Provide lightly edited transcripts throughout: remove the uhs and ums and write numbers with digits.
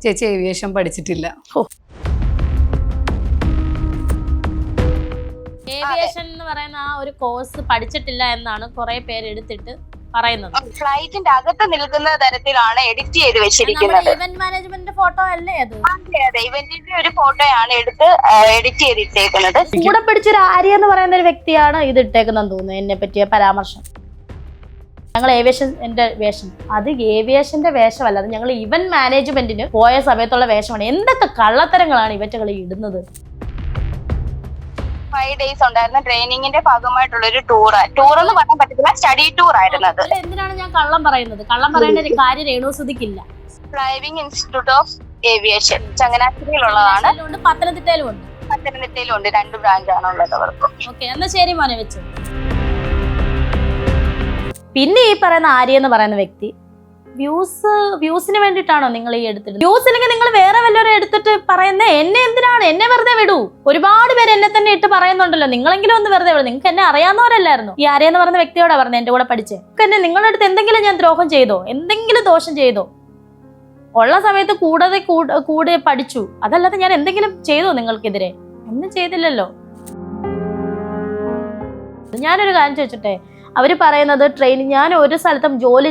ചേച്ചി ഏവിയേഷൻ പഠിച്ചിട്ടില്ല. ഏവിയേഷൻ എന്ന് പറയുന്ന ആ ഒരു കോഴ്സ് പഠിച്ചിട്ടില്ല എന്നാണ് കുറെ പേര് എടുത്തിട്ട് പറയുന്നത്. ഫ്ലൈറ്റിന്റെ അകത്ത് നിൽക്കുന്ന തരത്തിലാണ് എഡിറ്റ് ചെയ്ത് വെച്ചിരിക്കുന്നത്. ഇവന്റ് മാനേജ്മെന്റ് ഫോട്ടോ അല്ലേ അത്? അതെ, ഇവന്റിന്റെ ഒരു ഫോട്ടോയാണ് എടുത്ത് എഡിറ്റ് ചെയ്തിട്ടേക്കുന്നത്. കൂടെ പിടിച്ചൊരു ആര്യ എന്ന് പറയുന്ന ഒരു വ്യക്തിയാണ് ഇത് ഇട്ടേക്കുന്നതെന്ന് തോന്നുന്നു, എന്നെ പറ്റിയ പരാമർശം. ഞങ്ങൾ ഏവിയേഷന്റെ വേഷം, അത് ഏവിയേഷന്റെ വേഷമല്ല, അത് ഞങ്ങൾ ഇവന്റ് മാനേജ്മെന്റിന് പോയ സമയത്തുള്ള വേഷമാണ്. എന്തൊക്കെ കള്ളത്തരങ്ങളാണ് ഇവറ്റകൾ ഇടുന്നത്. 5 days ഉണ്ടായിരുന്ന ട്രെയിനിങ്ങിന്റെ ഭാഗമായിട്ടുള്ള ഒരു ടൂർ എന്ന് പറയാൻ പറ്റത്തില്ല, സ്റ്റഡി ടൂർ ആയിരുന്നത്. എന്തിനാണ് ഞാൻ കള്ളം പറയുന്നത്? കള്ളം പറയേണ്ട ഒരു കാര്യം രേണുസുതിക്കില്ല. ഫ്ലൈവിംഗ് ഇൻസ്റ്റിറ്റ്യൂട്ട് ഓഫ് ഏവിയേഷൻ ചങ്ങനാശ്ശേരിയിലുള്ളതാണ്. പത്തനംതിട്ടയിലും ഉണ്ട്. പത്തനംതിട്ടയിലും ഉണ്ട്, 2 ബ്രാഞ്ചാണ് ഉള്ളത് അവർക്ക്. ഓക്കെ, എന്നാ ശരി മോനെ വെച്ചു. പിന്നെ ഈ പറയുന്ന ആര്യ എന്ന് പറയുന്ന വ്യക്തി വ്യൂസിന് വേണ്ടിയിട്ടാണോ നിങ്ങൾ ഈ എടുത്തിട്ട്? വ്യൂസ് ഇല്ലെങ്കിൽ നിങ്ങൾ വേറെ വല്ലവരും എടുത്തിട്ട് പറയുന്നത് എന്നെ എന്തിനാണ്? എന്നെ വെറുതെ വിടൂ. ഒരുപാട് പേര് എന്നെ തന്നെ ഇട്ട് പറയുന്നുണ്ടല്ലോ, നിങ്ങളെങ്കിലും ഒന്ന് വെറുതെ വിടും. നിങ്ങൾക്ക് എന്നെ അറിയാവുന്നവരല്ലായിരുന്നു. ഈ ആര്യ എന്ന് പറയുന്ന വ്യക്തിയോടാ പറഞ്ഞത് എന്റെ കൂടെ പഠിച്ചേ. എന്നെ നിങ്ങളുടെ അടുത്ത് എന്തെങ്കിലും ഞാൻ ദ്രോഹം ചെയ്തോ? എന്തെങ്കിലും ദോഷം ചെയ്തോ? ഉള്ള സമയത്ത് കൂടെ പഠിച്ചു, അതല്ലാതെ ഞാൻ എന്തെങ്കിലും ചെയ്തോ നിങ്ങൾക്കെതിരെ? ഒന്നും ചെയ്തില്ലല്ലോ. ഞാനൊരു കാര്യം ചോദിച്ചിട്ടെ, അവര് പറയുന്നത് ട്രെയിനിങ്, ഞാൻ ഒരു സ്ഥലത്തും ജോലി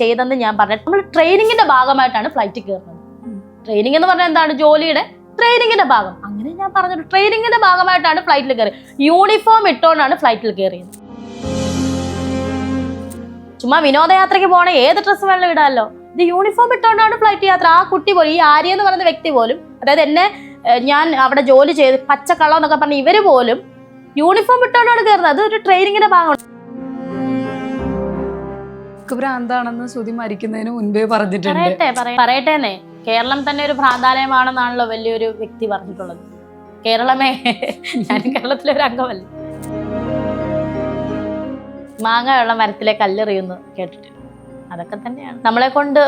ചെയ്തെന്ന് ഞാൻ പറഞ്ഞു. നമ്മൾ ട്രെയിനിങ്ങിന്റെ ഭാഗമായിട്ടാണ് ഫ്ലൈറ്റിൽ കയറുന്നത്. ട്രെയിനിങ് എന്ന് പറഞ്ഞാൽ എന്താണ്? ജോലിയുടെ ട്രെയിനിങ്ങിന്റെ ഭാഗം. അങ്ങനെ ഞാൻ പറഞ്ഞത് ട്രെയിനിങ്ങിന്റെ ഭാഗമായിട്ടാണ് ഫ്ലൈറ്റിൽ കയറി. യൂണിഫോം ഇട്ടുകൊണ്ടാണ് ഫ്ലൈറ്റിൽ കയറിയത്. ചുമ്മാ വിനോദയാത്രയ്ക്ക് പോകണ ഏത് ഡ്രസ്സ് വേണം ഇടാമല്ലോ. ഇത് യൂണിഫോം ഇട്ടുകൊണ്ടാണ് ഫ്ലൈറ്റ് യാത്ര. ആ കുട്ടി പോലും, ഈ ആര്യ എന്ന് പറയുന്ന വ്യക്തി പോലും, അതായത് എന്നെ ഞാൻ അവിടെ ജോലി ചെയ്ത് പച്ചക്കള്ളം എന്നൊക്കെ പറഞ്ഞ ഇവര് പോലും യൂണിഫോം ഇട്ടുകൊണ്ടാണ് കയറുന്നത്. അത് ഒരു ട്രെയിനിങ്ങിന്റെ ഭാഗമാണ്. ഭ്രാന്താണെന്ന് ശ്രുതി മരിക്കുന്നതിന് മുൻപേ പറഞ്ഞിട്ടുണ്ട്. പറയട്ടേന്നേ, കേരളം തന്നെ ഒരു ഭ്രാന്താലയമാണെന്നാണല്ലോ വലിയൊരു വ്യക്തി പറഞ്ഞിട്ടുള്ളത്. കേരളമേ, ഞാൻ കേരളത്തിലെ ഒരു അംഗമല്ലേ. മാങ്ങയുള്ള മരത്തിലെ കല്ലെറിയുന്നു കേട്ടിട്ടില്ല. അതൊക്കെ തന്നെയാണ് നമ്മളെ കൊണ്ട്.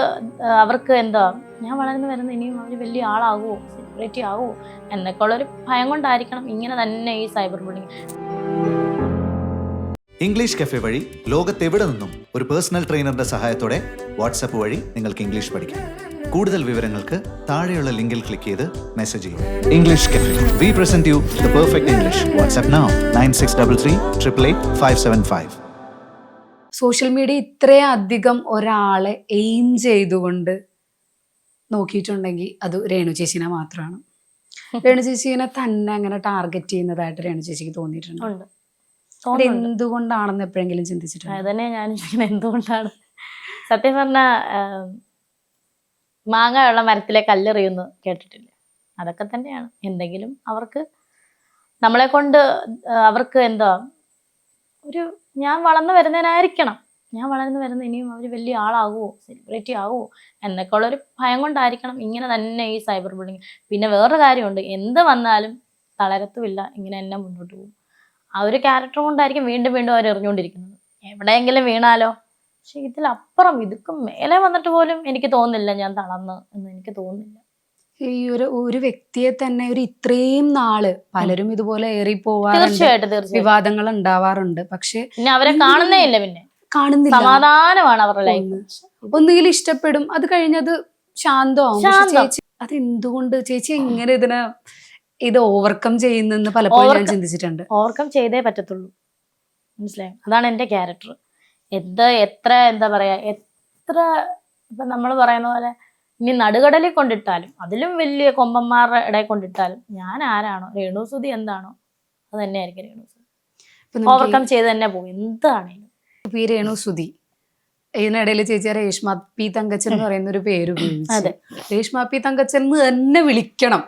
അവർക്ക് എന്താ, ഞാൻ വളർന്നു വരുന്ന ഇനിയും അവർ വലിയ ആളാകുമോ, സെലിബ്രിറ്റി ആകുമോ എന്നൊക്കെ ഉള്ളൊരു ഭയം കൊണ്ടായിരിക്കണം ഇങ്ങനെ തന്നെ ഈ സൈബർ ബുള്ളിങ്. ഇംഗ്ലീഷ് കഫേ വഴി ലോകത്തെവിടെ നിന്നും ഒരു പേഴ്സണൽ ട്രെയിനറുടെ സഹായത്തോടെ വാട്സാപ്പ് വഴി നിങ്ങൾക്ക് ഇംഗ്ലീഷ് പഠിക്കാം. കൂടുതൽ വിവരങ്ങൾക്ക് താഴെയുള്ള ലിങ്കിൽ ക്ലിക്ക് ചെയ്ത് മെസ്സേജ് ചെയ്യും. English cafe, we present you the perfect English. WhatsApp now 9633388575. Social media ഇത്രയധികം ഒരാളെ എയിം ചെയ്തുകൊണ്ട് നോക്കിയിട്ടുണ്ടെങ്കിൽ അത് രേണു ചേച്ചിനെ മാത്രമാണ്. രേണു ചേച്ചിനെ തന്നെ അങ്ങനെ ടാർഗറ്റ് ചെയ്യുന്നതായിട്ട് രേണു ചേച്ചിക്ക് തോന്നിയിട്ടുണ്ട്. എന്തുകൊണ്ടാണെന്ന് എപ്പോഴെങ്കിലും ചിന്തിച്ചിട്ടുണ്ട്? അതന്നെ ഞാൻ എന്തുകൊണ്ടാണ്. സത്യം പറഞ്ഞ മാങ്ങയുള്ള മരത്തിലെ കല്ലെറിയുന്നു കേട്ടിട്ടില്ല. അതൊക്കെ തന്നെയാണ്. എന്തെങ്കിലും അവർക്ക് നമ്മളെ കൊണ്ട് അവർക്ക് എന്താ ഒരു, ഞാൻ വളർന്നു വരുന്നതിനായിരിക്കണം, ഞാൻ വളർന്നു വരുന്ന ഇനിയും അവർ വലിയ ആളാകുമോ, സെലിബ്രിറ്റി ആകുമോ എന്നൊക്കെ ഉള്ളൊരു ഭയം കൊണ്ടായിരിക്കണം ഇങ്ങനെ തന്നെ ഈ സൈബർ ബുള്ളിങ്. പിന്നെ വേറൊരു കാര്യമുണ്ട്, എന്ത് വന്നാലും തളരത്തുമില്ല, ഇങ്ങനെ തന്നെ മുന്നോട്ട് പോകും. ആ ഒരു ക്യാരക്ടർ കൊണ്ടായിരിക്കും വീണ്ടും വീണ്ടും അവർ എറിഞ്ഞുകൊണ്ടിരിക്കുന്നത്. എവിടെയെങ്കിലും വീണാലോ. പക്ഷെ ഇതിലപ്പുറം ഇതൊക്കെ മേലെ വന്നിട്ട് പോലും എനിക്ക് തോന്നുന്നില്ല ഞാൻ തളർന്ന് എന്ന്. എനിക്ക് തോന്നുന്നില്ല. ഈ ഒരു വ്യക്തിയെ തന്നെ ഒരു ഇത്രയും നാള് പലരും ഇതുപോലെ ഏറിപ്പോവാറുണ്ട്, തീർച്ചയായിട്ടും വിവാദങ്ങൾ ഉണ്ടാവാറുണ്ട്. പക്ഷെ പിന്നെ അവരെ കാണുന്നേ ഇല്ല, പിന്നെ കാണുന്നില്ല. സമാധാനമാണ് അവരുടെ ലൈഫ്. ഒന്നുകിൽ ഇഷ്ടപ്പെടും, അത് കഴിഞ്ഞത് ശാന്തമാവും. ചേച്ചി അതെന്തുകൊണ്ട്, ചേച്ചി എങ്ങനെ ഇത് ഓവർകം ചെയ്യുന്നെന്ന് പലപ്പോഴും ഞാൻ ചിന്തിച്ചിട്ടുണ്ട്. ഓവർകം ചെയ്തേ പറ്റത്തുള്ളൂ, മനസ്സിലായോ? അതാണ് എൻ്റെ ക്യാരക്ടർ. എത്ര എന്താ പറയാ, എത്ര ഇപ്പൊ നമ്മൾ പറയുന്ന പോലെ ഇനി നടുകടലിൽ കൊണ്ടിട്ടാലും, അതിലും വലിയ കൊമ്പന്മാരുടെ ഇടയിൽ കൊണ്ടിട്ടാലും ഞാൻ ആരാണോ, രേണുസുതി എന്താണോ അത് തന്നെയായിരിക്കും രേണുസുതി. ഓവർകം ചെയ്ത് തന്നെ പോകും എന്താണേലും. ഈ രേണുസുതി ഇതിനിടയിൽ ചേച്ചി രേഷ്മ പി തങ്കച്ചൻ എന്ന് പറയുന്ന ഒരു പേര് ഉപയോഗിച്ചു. രേഷ്മ പി തങ്കച്ചൻ എന്ന് തന്നെ വിളിക്കണം.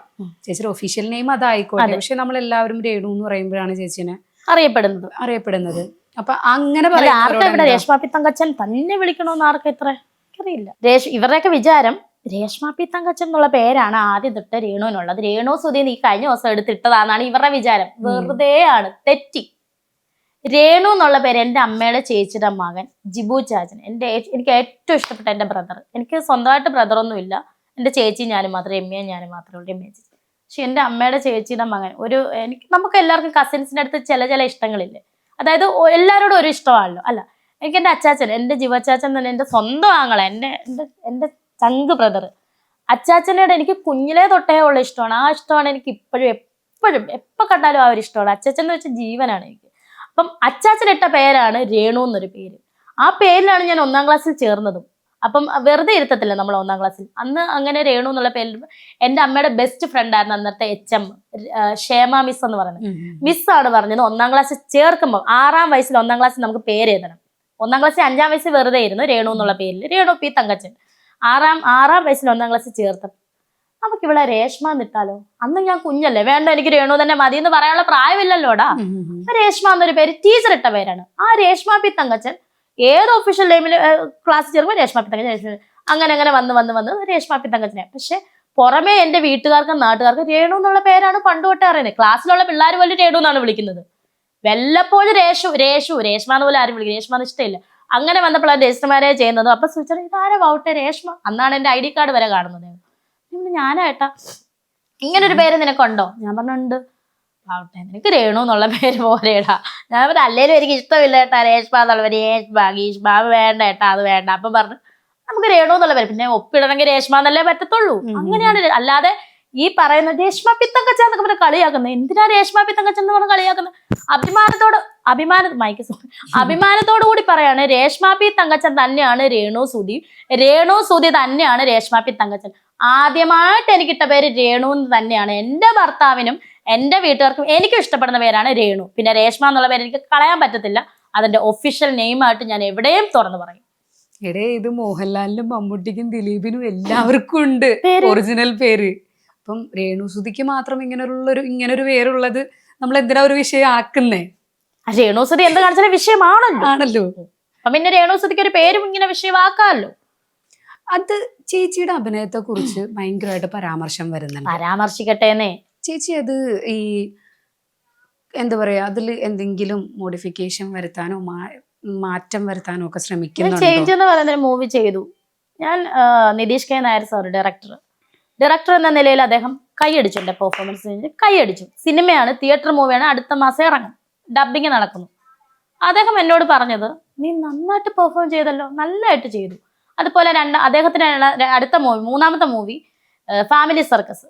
ചേച്ചിയുടെ ഒഫീഷ്യൽ നെയിം അതായിക്കോട്ടെ, പക്ഷെ നമ്മൾ എല്ലാവരും രേണു എന്ന് പറയുമ്പോഴാണ് ചേച്ചിനെ അറിയപ്പെടുന്നത്. അപ്പൊ അങ്ങനെ രേഷ്മ പി തങ്കച്ചൻ തന്നെ വിളിക്കണമെന്ന് ആർക്കും ഇത്ര അറിയില്ല. ഇവരുടെയൊക്കെ വിചാരം രേഷ്മ പി തങ്കച്ചൻ എന്നുള്ള പേരാണ് ആദ്യം തൊട്ട് രേണുവിനുള്ളത്. രേണു സുധി നീ കഴിഞ്ഞ ദിവസം എടുത്തിട്ടതാണെന്നാണ് ഇവരുടെ വിചാരം. വെറുതെ ആണ്, തെറ്റി. രേണു എന്നുള്ള പേര് എൻ്റെ അമ്മയുടെ ചേച്ചിയുടെ മകൻ ജിബു ചാച്ചൻ, എനിക്ക് ഏറ്റവും ഇഷ്ടപ്പെട്ട എൻ്റെ ബ്രദർ. എനിക്ക് സ്വന്തമായിട്ട് ബ്രദറൊന്നും ഇല്ല, എൻ്റെ ചേച്ചി ഞാനും മാത്രമേ, എമ്മയും ഞാനും മാത്രമേ ഉള്ളൂ, എമ്മയെ ചേച്ചി. പക്ഷെ എൻ്റെ അമ്മയുടെ ചേച്ചിയുടെ മകൻ നമുക്ക് എല്ലാവർക്കും കസിൻസിൻ്റെ അടുത്ത് ചില ഇഷ്ടങ്ങളില്ലേ, അതായത് എല്ലാവരോടും ഒരു ഇഷ്ടമാണല്ലോ. അല്ല, എനിക്ക് എൻ്റെ അച്ചാച്ചൻ, എൻ്റെ ജിവച്ചാച്ചൻ തന്നെ എൻ്റെ സ്വന്തം ആങ്ങളെ, എൻ്റെ ചങ്ക് ബ്രദർ, അച്ചാച്ചനോട് എനിക്ക് കുഞ്ഞിലേ തൊട്ടേ ഉള്ള ഇഷ്ടമാണ്. ആ ഇഷ്ടമാണ് എനിക്ക് ഇപ്പോഴും എപ്പോഴും എപ്പോൾ കണ്ടാലും ആ ഒരു ഇഷ്ടമാണ്. അച്ചാച്ചൻ എന്ന് വെച്ചാൽ ജീവനാണ് എനിക്ക്. അപ്പം അച്ചാച്ചൻ ഇട്ട പേരാണ് രേണു എന്നൊരു പേര്. ആ പേരിലാണ് ഞാൻ 1ാം ക്ലാസ്സിൽ ചേർന്നതും. അപ്പം വെറുതെ ഇരുത്തത്തില്ല നമ്മൾ 1ാം ക്ലാസ്സിൽ. അന്ന് അങ്ങനെ രേണു എന്നുള്ള പേരിൽ എൻ്റെ അമ്മയുടെ ബെസ്റ്റ് ഫ്രണ്ട് ആയിരുന്നു അന്നത്തെ HM ക്ഷേമ മിസ് എന്ന് പറയുന്നത്. മിസ്സാണ് പറഞ്ഞത് 1ാം ക്ലാസ്സിൽ ചേർക്കുമ്പോൾ 6ാം വയസ്സിൽ 1ാം ക്ലാസ്സിൽ നമുക്ക് പേര് എഴുതണം. 1ാം ക്ലാസ്സിൽ 5ാം വയസ്സിൽ വെറുതെ ഇരുന്നു രേണു എന്നുള്ള പേരിൽ, രേണു പി തങ്കച്ചൻ. 6ാം വയസ്സിൽ 1ാം ക്ലാസ്സിൽ ചേർത്തപ്പോൾ നമുക്ക് ഇവിടെ രേഷ്മ എന്നിട്ടാലോ? അന്ന് ഞാൻ കുഞ്ഞല്ലേ, വേണ്ട എനിക്ക് രേണു തന്നെ മതി എന്ന് പറയാനുള്ള പ്രായമില്ലല്ലോടാ. രേഷ്മ എന്നൊരു പേര് ടീച്ചർ ഇട്ട പേരാണ്. ആ രേഷ്മ പി തങ്കച്ചൻ ഏത് ഒഫീഷ്യൽ നെയിമിൽ ക്ലാസ് ചേർക്കുമ്പോൾ രേഷ്മ പി തങ്കച്ചൻ, അങ്ങനെ വന്ന് രേഷ്മ പി തങ്കച്ചനെ. പക്ഷെ പുറമേ എൻ്റെ വീട്ടുകാർക്കും നാട്ടുകാർക്കും രേണു എന്നുള്ള പേരാണ് പണ്ട് തൊട്ടേ അറിയുന്നത്. ക്ലാസ്സിലുള്ള പിള്ളേർ പോലും രേണു എന്നാണ് വിളിക്കുന്നത്. വല്ലപ്പോഴും രേഷ്മ എന്ന് പോലും ആരും വിളിക്കും, രേഷ്മ എന്ന് ഇഷ്ടമില്ല. അങ്ങനെ വന്നപ്പോഴാണ് രജിസ്റ്റർ മാരേജ് ചെയ്യുന്നത്. അപ്പൊ ചോദിച്ചാൽ ഇതാരാ വൗട്ടെ രേഷ്മ, അന്നാണ് എൻ്റെ ID കാർഡ് വരെ കാണുന്നത്. ഞാനായിട്ടാ ഇങ്ങനൊരു പേര് നിനക്കുണ്ടോ? ഞാൻ പറഞ്ഞുണ്ട്. ആവട്ടെ, നിനക്ക് രേണു എന്നുള്ള പേര് പോരേടാ. ഞാൻ പറഞ്ഞു അല്ലേലും എനിക്ക് ഇഷ്ടമില്ല ഏട്ടാ രേഷ്മ എന്നുള്ള ഗീഷ്മ വേണ്ട ഏട്ടാ, അത് വേണ്ട. അപ്പൊ പറഞ്ഞു നമുക്ക് രേണു എന്നുള്ള പേര്, പിന്നെ ഒപ്പിടണമെങ്കിൽ രേഷ്മ എന്നല്ലേ പറ്റത്തുള്ളൂ. അങ്ങനെയാണ്. അല്ലാതെ ഈ പറയുന്ന രേഷ്മ പി തങ്കച്ചൻ എന്നൊക്കെ പറഞ്ഞ് കളിയാക്കുന്നത്. എന്തിനാ രേഷ്മ പി തങ്കച്ചൻ എന്ന് പറഞ്ഞ് കളിയാക്കുന്നത്? അഭിമാനത്തോടു കൂടി പറയാണ് രേഷ്മ പി തങ്കച്ചൻ തന്നെയാണ് രേണു സുധി തന്നെയാണ് രേഷ്മ പി തങ്കച്ചൻ. ആദ്യമായിട്ട് എനിക്കിട്ട പേര് രേണു എന്ന് തന്നെയാണ്. എൻ്റെ ഭർത്താവിനും എൻ്റെ വീട്ടുകാർക്കും എനിക്കും ഇഷ്ടപ്പെടുന്ന പേരാണ് രേണു. പിന്നെ രേഷ്മ എന്നുള്ള പേര് എനിക്ക് കളയാൻ പറ്റത്തില്ല. അതിന്റെ ഒഫീഷ്യൽ നെയിമായിട്ട് ഞാൻ എവിടെയും തുറന്നു പറയും. ഇത് മോഹൻലാലിനും മമ്മൂട്ടിക്കും ദിലീപിനും എല്ലാവർക്കും ഉണ്ട് ഒറിജിനൽ പേര്. അപ്പം രേണുസുതിക്ക് മാത്രം ഇങ്ങനൊരു പേരുള്ളത് നമ്മൾ എന്തിനാ ഒരു വിഷയം ആക്കുന്നേ? രേണുസുതി എന്ത് കാണിച്ചാലും വിഷയമാണല്ലോ. അപ്പൊ പിന്നെ രേണുസുതിക്ക് ഒരു പേരും ഇങ്ങനെ വിഷയമാക്കാമല്ലോ. അത് ചേച്ചിയുടെ അഭിനയത്തെ കുറിച്ച് ഭയങ്കരമായിട്ട് പരാമർശം വരുന്നുണ്ട്. പരാമർശിക്കട്ടേന്നേ ചേച്ചി. അത് ഈ എന്താ പറയാ, അതിൽ എന്തെങ്കിലും മോഡിഫിക്കേഷൻ വരുത്താനോ മാറ്റം വരുത്താനോ ഒക്കെ ശ്രമിക്കുന്നുണ്ടോ? ചേഞ്ച് എന്ന് പറയുന്നൊരു മൂവി ചെയ്തു ഞാൻ. Nitish K Nair sir director എന്ന നിലയിൽ അദ്ദേഹം കൈയടിച്ചു. എൻ്റെ പെർഫോമൻസിന് കൈയടിച്ചു. സിനിമയാണ്, തിയേറ്റർ മൂവിയാണ്, അടുത്ത മാസം ഇറങ്ങും, ഡബിങ് നടക്കുന്നു. അദ്ദേഹം എന്നോട് പറഞ്ഞത് നീ നന്നായിട്ട് പെർഫോം ചെയ്തല്ലോ, നല്ലതായിട്ട് ചെയ്തു. അതുപോലെ അദ്ദേഹത്തിന് അടുത്ത മൂവി, 3ാമത്തെ മൂവി ഫാമിലി സർക്കസ്,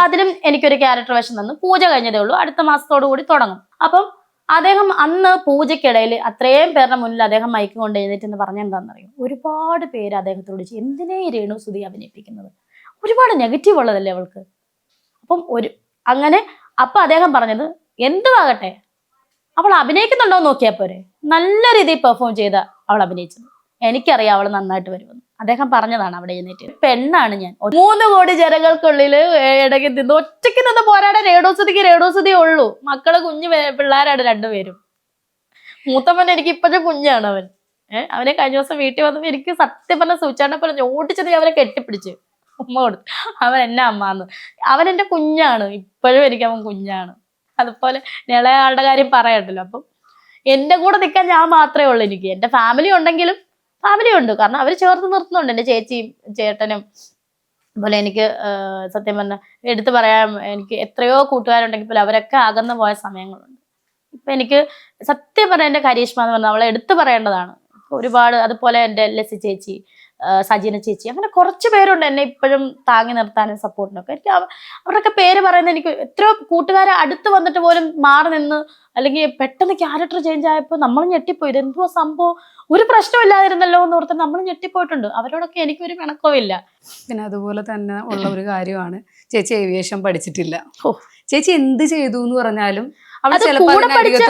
അതിലും എനിക്കൊരു ക്യാരക്ടർ വേഷം തന്നു. പൂജ കഴിഞ്ഞതേ ഉള്ളൂ, അടുത്ത മാസത്തോടു കൂടി തുടങ്ങും. അപ്പം അദ്ദേഹം അന്ന് പൂജയ്ക്കിടയിൽ അത്രയും പേരുടെ മുന്നിൽ അദ്ദേഹം മൈക്ക് കൊണ്ട് എഴുന്നേറ്റ് പറഞ്ഞ എന്താണെന്നറിയും? ഒരുപാട് പേര് അദ്ദേഹത്തോട് എന്തിനേ രേണുസുതി അഭിനയിപ്പിക്കുന്നത്, ഒരുപാട് നെഗറ്റീവ് ഉള്ളതല്ലേ അവൾക്ക്. അപ്പം അപ്പൊ അദ്ദേഹം പറഞ്ഞത് എന്തുവാകട്ടെ അവൾ അഭിനയിക്കുന്നുണ്ടോ എന്ന് നോക്കിയാൽ പോരെ, നല്ല രീതിയിൽ പെർഫോം ചെയ്ത അവൾ അഭിനയിച്ചത്, എനിക്കറിയാം അവൾ നന്നായിട്ട് വരുമെന്ന് അദ്ദേഹം പറഞ്ഞതാണ് അവിടെ എഴുന്നേറ്റ്. പെണ്ണാണ് ഞാൻ. 3 കോടി ജനങ്ങൾക്കുള്ളിൽ ഇടയ്ക്ക് നിന്ന് ഒറ്റയ്ക്ക് നിന്ന് പോരാടാൻ രേണുസുതിക്ക് ഉള്ളൂ. മക്കള് കുഞ്ഞു പിള്ളേരാണ് 2 പേരും. മൂത്തമ്മൻ എനിക്ക് ഇപ്പോഴും കുഞ്ഞാണ് അവൻ. അവനെ കഴിഞ്ഞ ദിവസം വീട്ടിൽ വന്നപ്പോൾ എനിക്ക് സത്യം പറഞ്ഞ സൂചാനെ പോലെ ഓടിച്ചത് അവനെ കെട്ടിപ്പിടിച്ച് ഉമ്മ കൊടുത്തു. അവൻ എന്നെ അമ്മാന്ന്. അവൻ എൻ്റെ കുഞ്ഞാണ്, ഇപ്പോഴും എനിക്ക് അവൻ കുഞ്ഞാണ്. അതുപോലെ ഇളയാളുടെ കാര്യം പറയണ്ടല്ലോ. അപ്പം എൻ്റെ കൂടെ നിൽക്കാൻ ഞാൻ മാത്രമേ ഉള്ളൂ. എനിക്ക് എൻ്റെ ഫാമിലി ഉണ്ടെങ്കിലും ഫാമിലി ഉണ്ട്, കാരണം അവർ ചേർത്ത് നിർത്തുന്നുണ്ട്. എൻ്റെ ചേച്ചിയും ചേട്ടനും. അതുപോലെ എനിക്ക് സത്യം പറഞ്ഞാൽ എടുത്തു പറയാൻ എനിക്ക് എത്രയോ കൂട്ടുകാരുണ്ടെങ്കിൽ പോലും അവരൊക്കെ അകന്നു പോയ സമയങ്ങളുണ്ട്. ഇപ്പം എനിക്ക് സത്യം പറഞ്ഞാൽ എൻ്റെ കരീഷ്മ എന്ന് പറഞ്ഞാൽ അവളെ എടുത്തു പറയേണ്ടതാണ്. ഒരുപാട്. അതുപോലെ എൻ്റെ ലസി ചേച്ചി, സജീന ചേച്ചി, അങ്ങനെ കുറച്ച് പേരുണ്ട് എന്നെ ഇപ്പോഴും താങ്ങി നിർത്താനും സപ്പോർട്ടിനൊക്കെ. എനിക്ക് അവരുടെയൊക്കെ പേര് പറയുന്നത് എനിക്ക് എത്രയോ കൂട്ടുകാരെ അടുത്ത് വന്നിട്ട് പോലും മാറി നിന്ന്, അല്ലെങ്കിൽ പെട്ടെന്ന് ക്യാരക്ടർ ചേഞ്ച് ആയപ്പോൾ നമ്മൾ ഞെട്ടിപ്പോയി. ഇതെന്തോ സംഭവം, ഒരു പ്രശ്നമില്ലാതിരുന്നല്ലോ എന്ന് ഓർത്ത് നമ്മൾ ഞെട്ടിപ്പോയിട്ടുണ്ട്. അവരോടൊക്കെ എനിക്കൊരു പിണക്കമില്ല. പിന്നെ അതുപോലെ തന്നെ ഉള്ള ഒരു കാര്യമാണ് ചേച്ചി ഏവിയേഷൻ പഠിച്ചിട്ടില്ല. ചേച്ചി എന്ത് ചെയ്തു എന്ന് പറഞ്ഞാലും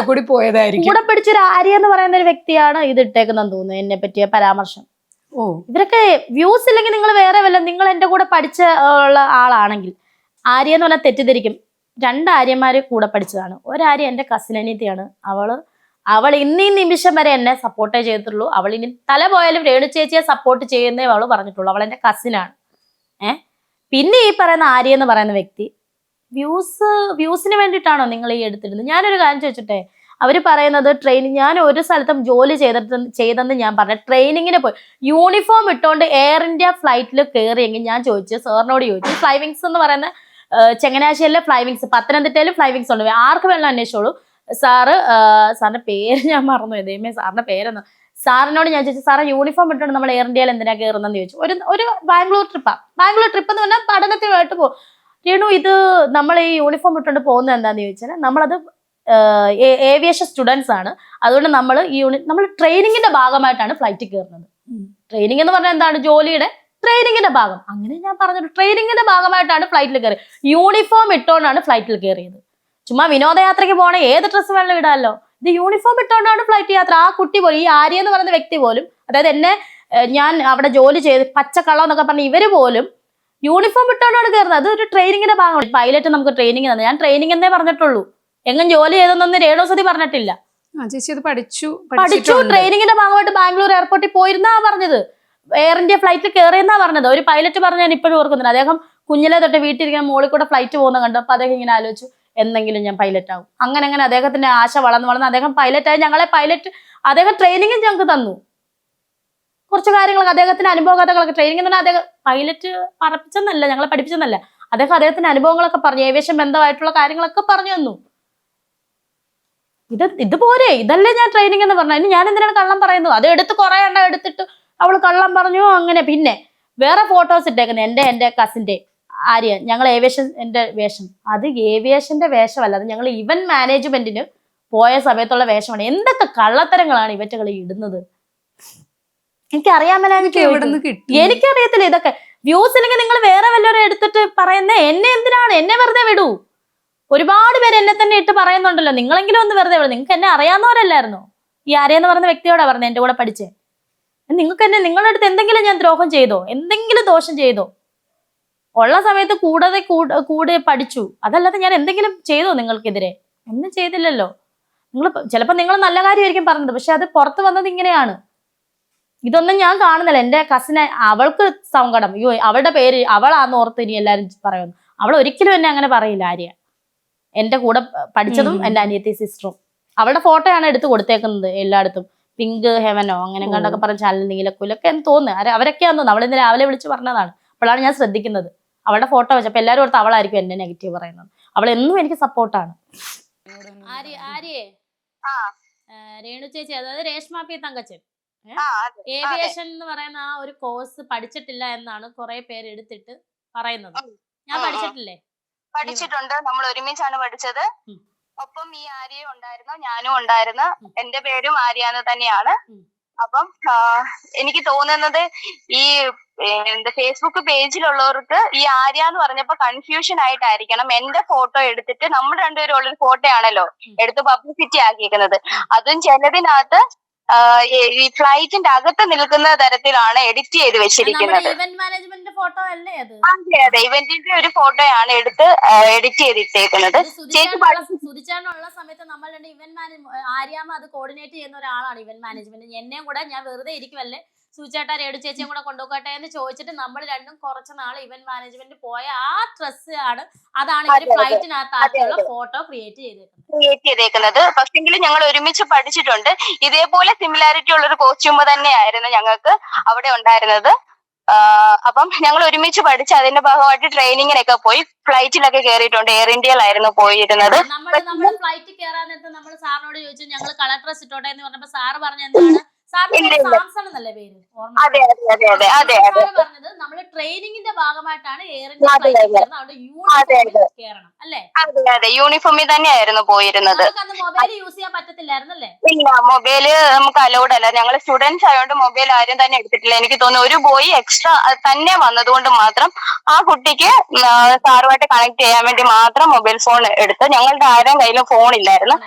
കൂടി പോയതായിരിക്കും. കൂടെ പഠിച്ചൊരു ആര്യ എന്ന് പറയുന്ന ഒരു വ്യക്തിയാണ് ഇത് ഇട്ടേക്കുന്നതെന്ന് തോന്നുന്നു, എന്നെ പറ്റിയ പരാമർശം. ഇവരൊക്കെ വ്യൂസ് ഇല്ലെങ്കിൽ നിങ്ങൾ വേറെ വല്ല, നിങ്ങൾ എൻ്റെ കൂടെ പഠിച്ച ഉള്ള ആളാണെങ്കിൽ ആര്യ എന്ന് പറഞ്ഞാൽ തെറ്റിദ്ധരിക്കും. 2 ആര്യന്മാര് കൂടെ പഠിച്ചതാണ്. ഒരാര്യ എൻ്റെ കസിൻ അനിയത്തിയാണ്. അവൾ ഇന്നീ നിമിഷം വരെ എന്നെ സപ്പോർട്ടേ ചെയ്തിട്ടുള്ളൂ. അവൾ ഇനി തല പോയാലും രേണു ചേച്ചിയെ സപ്പോർട്ട് ചെയ്യുന്നേ അവൾ പറഞ്ഞിട്ടുള്ളൂ. അവൾ എൻ്റെ കസിനാണ്. പിന്നെ ഈ പറയുന്ന ആര്യ എന്ന് പറയുന്ന വ്യക്തി വ്യൂസിന് വേണ്ടിയിട്ടാണോ നിങ്ങൾ ഈ എടുത്തിരുന്നത്? ഞാനൊരു കാര്യം ചോദിച്ചിട്ടെ, അവർ പറയുന്നത് ട്രെയിനിങ്, ഞാൻ ഒരു സ്ഥലത്തും ജോലി ചെയ്തെന്ന് ഞാൻ പറഞ്ഞ ട്രെയിനിങ്ങിന് പോയി യൂണിഫോം ഇട്ടുകൊണ്ട് എയർ ഇന്ത്യ ഫ്ലൈറ്റിൽ കയറിയെങ്കിൽ ഞാൻ സാറിനോട് ചോദിച്ചു. ഫ്ലൈവിങ്സ് എന്ന് പറയുന്ന ചങ്ങനാശ്ശേരിയിലെ ഫ്ലൈവിങ്സ്, പത്തനംതിട്ടയിലും ഫ്ലൈവിങ്സ് ഉണ്ട്, ആർക്ക് വേണം അന്വേഷിച്ചോളൂ. സാറിന്റെ പേര് ഞാൻ മറന്നു. ദൈവമേ, സാറിന്റെ പേരെന്ന് സാറിനോട് ഞാൻ ചോദിച്ചു, സാറേ യൂണിഫോം ഇട്ടുകൊണ്ട് നമ്മൾ എയർ ഇന്ത്യയിൽ എന്തിനാ കയറുന്നതെന്ന് ചോദിച്ചു. ഒരു ബാംഗ്ലൂർ ട്രിപ്പ് എന്ന് പറഞ്ഞാൽ പഠനത്തിനായിട്ട് പോകും. രേണു, ഇത് നമ്മൾ ഈ യൂണിഫോം ഇട്ടുകൊണ്ട് പോകുന്നത് എന്താന്ന് ചോദിച്ചാൽ, നമ്മളത് ഏവിയേഷൻ സ്റ്റുഡൻസ് ആണ്. അതുകൊണ്ട് നമ്മൾ ട്രെയിനിങ്ങിന്റെ ഭാഗമായിട്ടാണ് ഫ്ലൈറ്റിൽ കയറുന്നത്. ട്രെയിനിങ് എന്ന് പറഞ്ഞാൽ എന്താണ്? ജോലിയുടെ ട്രെയിനിങ്ങിന്റെ ഭാഗം. അങ്ങനെ ഞാൻ പറഞ്ഞത് ട്രെയിനിങ്ങിന്റെ ഭാഗമായിട്ടാണ് ഫ്ലൈറ്റിൽ കയറി. യൂണിഫോം ഇട്ടുകൊണ്ടാണ് ഫ്ലൈറ്റിൽ കയറിയത്. ചുമ്മാ വിനോദയാത്രയ്ക്ക് പോകണേ ഏത് ഡ്രസ്സ് വേണം ഇടാമല്ലോ. ഇത് യൂണിഫോം ഇട്ടുകൊണ്ടാണ് ഫ്ലൈറ്റ് യാത്ര. ആ കുട്ടി പോലും, ഈ ആര്യ എന്ന് പറയുന്ന വ്യക്തി പോലും, അതായത് എന്നെ ഞാൻ അവിടെ ജോലി ചെയ്ത് പച്ചക്കള്ളം എന്നൊക്കെ പറഞ്ഞ ഇവര് പോലും യൂണിഫോം ഇട്ടുകൊണ്ടാണ് കയറുന്നത്. അത് ഒരു ട്രെയിനിങ്ങിന്റെ ഭാഗമാണ്. പൈലറ്റ് നമുക്ക് ട്രെയിനിങ് തന്നെ. ഞാൻ ട്രെയിനിങ് എന്നേ പറഞ്ഞിട്ടുള്ളൂ. എങ്ങും ജോലി ചെയ്തെന്നൊന്നും രേണുസുതി പറഞ്ഞിട്ടില്ല. ചേച്ചി അത് പഠിച്ചു. ട്രെയിനിങ്ങിന്റെ ഭാഗമായിട്ട് ബാംഗ്ലൂർ എയർപോർട്ടിൽ പോയിരുന്നാ പറഞ്ഞത്. എയർ ഇന്ത്യ ഫ്ലൈറ്റിൽ കയറിയെന്നാ പറഞ്ഞത്. ഒരു പൈലറ്റ് പറഞ്ഞ് ഞാൻ ഇപ്പോഴും ഓർക്കുന്നില്ല. അദ്ദേഹം കുഞ്ഞിലെ തൊട്ട് വീട്ടിലിരിക്കുന്ന മോളിൽ കൂടെ ഫ്ലൈറ്റ് പോകുന്ന കണ്ടു. അപ്പൊ അദ്ദേഹം ഇങ്ങനെ ആലോചിച്ചു, എന്തെങ്കിലും ഞാൻ പൈലറ്റ് ആവും. അങ്ങനെ അദ്ദേഹത്തിന്റെ ആശ വളർന്ന് അദ്ദേഹം പൈലറ്റായി. അദ്ദേഹം ട്രെയിനിങ്ങും ഞങ്ങൾക്ക് തന്നു. കുറച്ച് കാര്യങ്ങളൊക്കെ അദ്ദേഹത്തിന്റെ അനുഭവ കഥകളൊക്കെ. ട്രെയിനിങ് എന്ന് പറഞ്ഞാൽ അദ്ദേഹം പൈലറ്റ് പറപ്പിച്ചെന്നല്ല, ഞങ്ങളെ പഠിപ്പിച്ചെന്നല്ല. അദ്ദേഹത്തിന്റെ അനുഭവങ്ങളൊക്കെ പറഞ്ഞു, ഏവിയേഷൻ ബന്ധമായിട്ടുള്ള കാര്യങ്ങളൊക്കെ പറഞ്ഞു തന്നു. ഇതുപോലെ ഇതല്ലേ ഞാൻ ട്രെയിനിങ് എന്ന് പറഞ്ഞാൽ. ഇനി ഞാൻ എന്തിനാണ് കള്ളം പറയുന്നത്? അത് എടുത്ത് കുറെ എണ്ണം എടുത്തിട്ട് അവള് കള്ളം പറഞ്ഞു അങ്ങനെ. പിന്നെ വേറെ ഫോട്ടോസ് ഇട്ടേക്കുന്നത് എന്റെ കസിന്റെ ആര്യ. ഞങ്ങൾ ഏവിയേഷന്റെ വേഷം, അത് ഏവിയേഷന്റെ വേഷമല്ല, അത് ഞങ്ങൾ ഇവന്റ് മാനേജ്മെന്റിന് പോയ സമയത്തുള്ള വേഷമാണ്. എന്തൊക്കെ കള്ളത്തരങ്ങളാണ് ഇവറ്റകൾ ഇടുന്നത്. എനിക്കറിയത്തില്ല ഇതൊക്കെ. വ്യൂസ് ഇല്ലെങ്കിൽ നിങ്ങൾ വേറെ വല്ലവരും എടുത്തിട്ട് പറയുന്ന എന്നെ എന്തിനാണ്? എന്നെ വെറുതെ വിടൂ. ഒരുപാട് പേര് എന്നെ തന്നെ ഇട്ട് പറയുന്നുണ്ടല്ലോ. നിങ്ങളെങ്കിലും ഒന്ന് വെറുതെ വിടും. നിങ്ങൾക്ക് എന്നെ അറിയാവുന്നവരല്ലായിരുന്നോ? ഈ ആര്യെന്ന് പറയുന്ന വ്യക്തിയോടാ പറഞ്ഞത് എന്റെ കൂടെ പഠിച്ചേ. നിങ്ങൾക്ക് എന്നെ, നിങ്ങളുടെ അടുത്ത് എന്തെങ്കിലും ഞാൻ ദ്രോഹം ചെയ്തോ? എന്തെങ്കിലും ദോഷം ചെയ്തോ? ഉള്ള സമയത്ത് കൂടെ പഠിച്ചു. അതല്ലാതെ ഞാൻ എന്തെങ്കിലും ചെയ്തോ നിങ്ങൾക്കെതിരെ? ഒന്നും ചെയ്തില്ലല്ലോ. ചിലപ്പോൾ നിങ്ങൾ നല്ല കാര്യമായിരിക്കും പറഞ്ഞത്, പക്ഷെ അത് പുറത്ത് വന്നത് ഇങ്ങനെയാണ്. ഇതൊന്നും ഞാൻ കാണുന്നില്ല. എന്റെ കസിനെ, അവൾക്ക് സങ്കടം, അയ്യോ അവളുടെ പേര് അവളാന്ന് ഓർത്ത് ഇനി എല്ലാരും പറയുന്നു. അവൾ ഒരിക്കലും എന്നെ അങ്ങനെ പറയില്ല. ആര്യ എന്റെ കൂടെ പഠിച്ചതും എന്റെ അനിയത്തി സിസ്റ്ററും. അവളുടെ ഫോട്ടോയാണ് എടുത്ത് കൊടുത്തേക്കുന്നത് എല്ലായിടത്തും. പിങ്ക് ഹെവനോ അങ്ങനെ കണ്ടൊക്കെ പറഞ്ഞ ചാനൽ നീലക്കുലൊക്കെ എന്ന് തോന്നുന്നു. അവരൊക്കെയാന്ന് തോന്നുന്നു. അവളിന്ന് രാവിലെ വിളിച്ച് പറഞ്ഞതാണ്. അപ്പോഴാണ് ഞാൻ ശ്രദ്ധിക്കുന്നത് അവളുടെ ഫോട്ടോ വെച്ചപ്പോൾ എല്ലാവരും ഓർത്ത് അവളായിരിക്കും എന്നെ നെഗറ്റീവ് പറയുന്നത്. അവൾ എന്നും എനിക്ക് സപ്പോർട്ടാണ്. രേണു ചേച്ചി, അതായത് രേഷ്മ പി തങ്കച്ചൻ, ഏവിയേഷൻ എന്ന് പറയുന്ന ആ ഒരു കോഴ്സ് പഠിച്ചിട്ടില്ല എന്നാണ് കുറെ പേര് എടുത്തിട്ട് പറയുന്നത്. ഞാൻ പഠിച്ചിട്ടില്ലേ? പഠിച്ചിട്ടുണ്ട്. നമ്മൾ ഒരുമിച്ചാണ് പഠിച്ചത്. ഒപ്പം ഈ ആര്യ ഉണ്ടായിരുന്നു, ഞാനും ഉണ്ടായിരുന്നു. എന്റെ പേരും ആര്യാന്ന് തന്നെയാണ്. അപ്പം എനിക്ക് തോന്നുന്നത് ഈ ഫേസ്ബുക്ക് പേജിലുള്ളവർക്ക് ഈ ആര്യ എന്ന് പറഞ്ഞപ്പോ കൺഫ്യൂഷൻ ആയിട്ടായിരിക്കണം. എന്റെ ഫോട്ടോ എടുത്തിട്ട് നമ്മൾ രണ്ടുപേരും ഉള്ളൊരു ഫോട്ടോ ആണല്ലോ എടുത്ത് പബ്ലിസിറ്റി ആക്കിയിരിക്കുന്നത്. അതും ചിലതിനകത്ത് ഈ ഫ്ലൈറ്റിന്റെ അകത്ത് നിൽക്കുന്ന തരത്തിലാണ് എഡിറ്റ് ചെയ്ത് വെച്ചിരിക്കുന്നത്. അതെ അതെ, ഇവന്റിന്റെ ഒരു ഫോട്ടോയാണ് എടുത്ത് എഡിറ്റ് ചെയ്തിട്ടേക്കുന്നത്. സുധിച്ചാനുള്ള സമയത്ത് നമ്മൾ ആര്യാമ്മ അത് കോർഡിനേറ്റ് ചെയ്യുന്ന ഒരാളാണ് ഇവന്റ് മാനേജ്മെന്റ്. എന്നെയും കൂടെ ഞാൻ വെറുതെ ഇരിക്കുമല്ലേ, സൂചേട്ടാ രേണു ചേച്ചിയും കൂടെ കൊണ്ടുപോകട്ടെ എന്ന് ചോദിച്ചിട്ട് നമ്മൾ രണ്ടും കുറച്ച് നാൾ ഇവന്റ് മാനേജ്മെന്റ് പോയ ആ ഡ്രസ് അതാണ് ഇവര് ഫ്ലൈറ്റിനകത്തുള്ള ഫോട്ടോ ക്രിയേറ്റ് ചെയ്തേക്കുന്നത്. പക്ഷെങ്കിലും ഞങ്ങൾ ഒരുമിച്ച് പഠിച്ചിട്ടുണ്ട്. ഇതേപോലെ സിമിലാരിറ്റി ഉള്ള ഒരു കോസ്റ്റ്യൂം തന്നെയായിരുന്നു ഞങ്ങൾക്ക് അവിടെ ഉണ്ടായിരുന്നത്. അപ്പം ഞങ്ങൾ ഒരുമിച്ച് പഠിച്ച് അതിന്റെ ഭാഗമായിട്ട് ട്രെയിനിങ്ങിനൊക്കെ പോയി. ഫ്ലൈറ്റിലൊക്കെ കയറിയിട്ടുണ്ട്. എയർ ഇന്ത്യയിലായിരുന്നു പോയിരുന്നത്. നമ്മൾ ഫ്ലൈറ്റിൽ കയറാൻ നേരത്തെ നമ്മൾ സാറിനോട് ചോദിച്ചു ഞങ്ങൾ കളർ ഡ്രസ് ഇട്ടോട്ടെ എന്ന് പറഞ്ഞപ്പോ സാറ് പറഞ്ഞ എന്താണ്? പറഞ്ഞത് നമ്മള് ട്രെയിനിങ്ങിന്റെ ഭാഗമായിട്ടാണ് എയർ അതെ, യൂണിഫോമിൽ തന്നെയായിരുന്നു പോയിരുന്നത്. മൊബൈൽ യൂസ് ചെയ്യാൻ പറ്റത്തില്ലായിരുന്നല്ലേ? ഇല്ല, മൊബൈല് നമുക്ക് അലൗഡ് അല്ല. ഞങ്ങൾ സ്റ്റുഡൻസ് ആയതുകൊണ്ട് മൊബൈൽ ആരും തന്നെ എടുത്തിട്ടില്ല. എനിക്ക് തോന്നുന്നു ഒരു ബോയ് എക്സ്ട്രാ തന്നെ വന്നതുകൊണ്ട് മാത്രം ആ കുട്ടിക്ക് സാറുമായിട്ട് കണക്ട് ചെയ്യാൻ വേണ്ടി മാത്രം മൊബൈൽ ഫോൺ എടുത്ത്. ഞങ്ങളുടെ ആരും കയ്യിലും ഫോൺ ഇല്ലായിരുന്നു.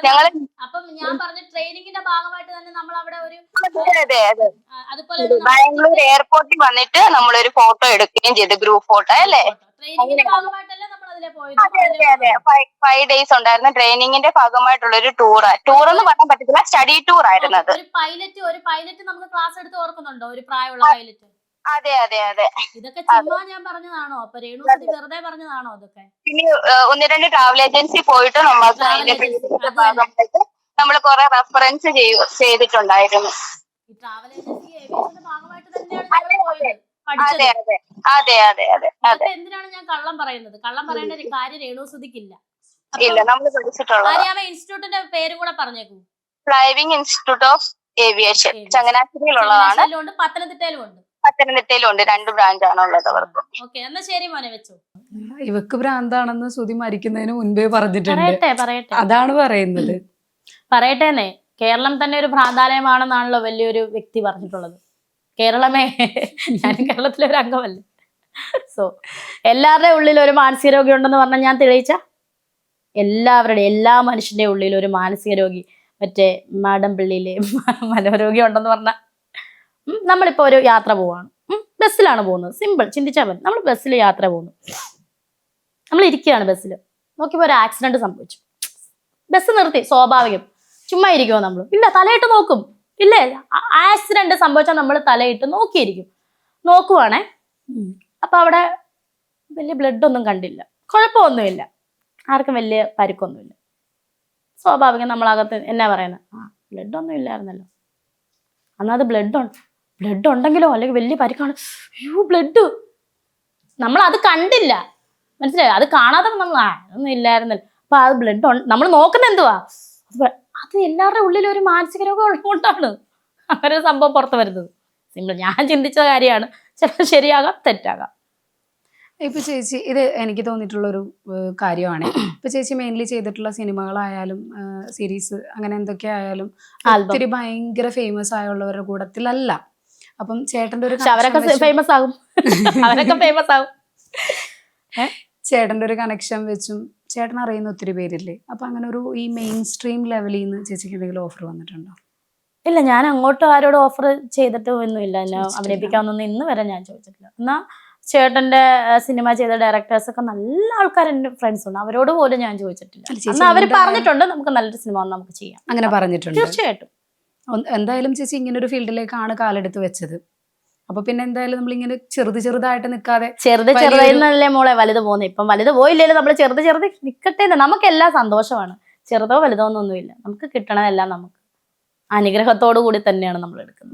ഞങ്ങള് അപ്പം ഞാൻ പറഞ്ഞ ട്രെയിനിങ്ങിന്റെ ഭാഗമായിട്ട് തന്നെ നമ്മൾ അവിടെ ഒരു ബാംഗ്ലൂർ എയർപോർട്ടിൽ വന്നിട്ട് നമ്മളൊരു ഫോട്ടോ എടുക്കുകയും ചെയ്തു, ഗ്രൂപ്പ് ഫോട്ടോ അല്ലേ. അതെ, 5 days ഉണ്ടായിരുന്നു. ട്രെയിനിങ്ങിന്റെ ഭാഗമായിട്ടുള്ള ഒരു ടൂർ എന്ന് പറയാൻ പറ്റത്തില്ല, സ്റ്റഡി ടൂർ ആയിരുന്നു അത്. ഒരു പൈലറ്റ് നമുക്ക് ക്ലാസ് എടുത്ത് ഓർക്കുന്നുണ്ടോ? ഒരു പ്രായമുള്ള പൈലറ്റ്. അതെ അതെ അതെ. ഇതൊക്കെ ചുമ്മാ ഞാൻ പറഞ്ഞതാണോ? അപ്പൊ രേണുസുതി വെറുതെ പറഞ്ഞതാണോ ഇതൊക്കെ? പിന്നെ 1-2 ട്രാവൽ ഏജൻസി പോയിട്ട് നമ്മൾ കുറെ റെഫറൻസ് ചെയ്തിട്ടുണ്ടായിരുന്നു. ട്രാവൽ ഏജൻസി ഏവിയേഷന്റെ ഭാഗമായിട്ട് തന്നെയാണ് പോയത്. അതെ അതെ അതെ അതെ അതെ അതെ. എന്തിനാണ് ഞാൻ കള്ളം പറയുന്നത്? കള്ളം പറയേണ്ട ഒരു കാര്യം രേണുസുതിക്കില്ല. ഇല്ല, നമ്മൾ പഠിച്ചിട്ടുള്ള ഇൻസ്റ്റിറ്റ്യൂട്ടിന്റെ പേരും കൂടെ പറഞ്ഞേക്കൂ. ഫ്ലൈവിംഗ് ഇൻസ്റ്റിറ്റ്യൂട്ട് ഓഫ് ഏവിയേഷൻ ചങ്ങനാശ്ശേരിയിലുള്ളതാണ്. ചങ്ങനാശ്ശേരിയിലും ഉണ്ട്, പത്തനംതിട്ടയിലും ഉണ്ട്. പത്തനംതിട്ടയിലും ഉണ്ട്. 2 ബ്രാഞ്ചാണ് ഉള്ളത് അവർക്ക്. ഓക്കെ, എന്നാ ശരി മോനെ, വെച്ചു. ഇവക്ക് ഭ്രാന്താണെന്ന് ശ്രുതി മരിക്കുന്നതിന് മുൻപേ പറഞ്ഞിട്ടുണ്ട്. പറയട്ടെ അതാണ് പറയുന്നത്. പറയട്ടേന്നേ, കേരളം തന്നെ ഒരു ഭ്രാന്താലയമാണെന്നാണല്ലോ വലിയൊരു വ്യക്തി പറഞ്ഞിട്ടുള്ളത്. കേരളമേ, ഞാൻ കേരളത്തിലെ ഒരു അംഗമല്ലേ. സോ എല്ലാവരുടെ ഉള്ളിൽ ഒരു മാനസിക രോഗി ഉണ്ടെന്ന് പറഞ്ഞാൽ ഞാൻ തെളിയിച്ച എല്ലാ മനുഷ്യന്റെ ഉള്ളിൽ ഒരു മാനസിക രോഗി, മറ്റേ മാടമ്പിള്ളിയിലെ മനോരോഗി ഉണ്ടെന്ന് പറഞ്ഞാൽ, നമ്മളിപ്പോ ഒരു യാത്ര പോവാണ്, ബസ്സിലാണ് പോകുന്നത്. സിമ്പിൾ, ചിന്തിച്ചാൽ മതി. നമ്മൾ ബസ്സിൽ യാത്ര പോകുന്നു, നമ്മൾ ഇരിക്കുകയാണ് ബസ്സിൽ, നോക്കിയപ്പോൾ ഒരു ആക്സിഡന്റ് സംഭവിച്ചു. ബസ് നിർത്തി, സ്വാഭാവികം. ചുമ്മാ ഇരിക്കുമോ നമ്മൾ? ഇല്ല, തലയിട്ട് നോക്കും. ഇല്ലേ, ആക്സിഡന്റ് സംഭവിച്ചാൽ നമ്മൾ തലയിട്ട് നോക്കിയിരിക്കും. നോക്കുവാണേ, അപ്പൊ അവിടെ വലിയ ബ്ലഡ് ഒന്നും കണ്ടില്ല, കുഴപ്പമൊന്നുമില്ല, ആർക്കും വലിയ പരിക്കൊന്നുമില്ല. സ്വാഭാവികം നമ്മളകത്ത് എന്നാ പറയുന്നത്, ബ്ലഡ് ഒന്നും ഇല്ലായിരുന്നല്ലോ, എന്നാൽ അത് ബ്ലഡ് ഉണ്ടെങ്കിലോ, അല്ലെങ്കിൽ വലിയ പരിക്കാണ്, അയ്യോ ബ്ലഡ്, നമ്മൾ അത് കണ്ടില്ല, മനസ്സിലായോ? അത് കാണാതെ നമ്മൾ അതൊന്നും ഇല്ലായിരുന്നല്ലോ, അപ്പൊ അത് ബ്ലഡ് നമ്മൾ നോക്കുന്ന എന്തുവാ, അത് എല്ലാവരുടെ ഉള്ളിൽ ഒരു മാനസിക രോഗം ഉള്ളതുകൊണ്ടാണ് അങ്ങനെ ഒരു സംഭവം പുറത്ത് വരുന്നത്. സിമ്പിൾ, ഞാൻ ചിന്തിച്ച കാര്യമാണ്. ചിലപ്പോൾ ശരിയാകാം, തെറ്റാകാം. ഇപ്പൊ ചേച്ചി, ഇത് എനിക്ക് തോന്നിയിട്ടുള്ളൊരു കാര്യമാണ്. ഇപ്പൊ ചേച്ചി മെയിൻലി ചെയ്തിട്ടുള്ള സിനിമകളായാലും സീരീസ് അങ്ങനെ എന്തൊക്കെ ആയാലും ഒത്തിരി ഭയങ്കര ഫേമസ് ആയുള്ളവരുടെ കൂട്ടത്തിലല്ല. അപ്പം ചേട്ടന്റെ ഒരു അവരൊക്കെ ഫേമസ് ആകും, അവരൊക്കെ ഫേമസ് ആകും. ചേട്ടന്റെ ഒരു കണക്ഷൻ വെച്ചും ചേട്ടൻ അറിയുന്ന ഒത്തിരി പേരില്ലേ. അപ്പൊ അങ്ങനെ ഒരു ഈ മെയിൻ സ്ട്രീം ലെവലിൽ നിന്ന് ചേച്ചിക്ക് എന്തെങ്കിലും ഓഫർ വന്നിട്ടുണ്ടോ? ഇല്ല, ഞാൻ അങ്ങോട്ട് ആരോട് ഓഫർ ചെയ്തിട്ട് ഒന്നുമില്ല. എന്നെ അഭിനയിപ്പിക്കാമെന്നൊന്നും ഇന്ന് വരെ ഞാൻ ചോദിച്ചിട്ടില്ല. എന്നാ ചേട്ടന്റെ സിനിമ ചെയ്ത ഡയറക്ടേഴ്സ് ഒക്കെ നല്ല ആൾക്കാർ എൻ്റെ ഫ്രണ്ട്സ് ഉണ്ട്, അവരോട് പോലും ഞാൻ ചോദിച്ചിട്ടില്ല. എന്നാൽ അവർ പറഞ്ഞിട്ടുണ്ട് നമുക്ക് നല്ലൊരു സിനിമ നമുക്ക് ചെയ്യാം, അങ്ങനെ പറഞ്ഞിട്ടുണ്ട്. തീർച്ചയായിട്ടും. എന്തായാലും ചേച്ചി ഇങ്ങനെ ഒരു ഫീൽഡിലേക്കാണ് കാലെടുത്ത് വെച്ചത്. അപ്പൊ പിന്നെ എന്തായാലും നമ്മളിങ്ങനെ ചെറുതായിട്ട് നിൽക്കാതെ, ചെറുതെന്നല്ലേ മോളെ വലുത് പോകുന്നത്. ഇപ്പം വലുത് പോയില്ലല്ലോ, നമ്മൾ ചെറുത് നിൽക്കട്ടെ. നമുക്കെല്ലാം സന്തോഷമാണ്, ചെറുതോ വലുതോ എന്നൊന്നുമില്ല. നമുക്ക് കിട്ടണതെല്ലാം നമുക്ക് അനുഗ്രഹത്തോടു കൂടി തന്നെയാണ് നമ്മൾ എടുക്കുന്നത്.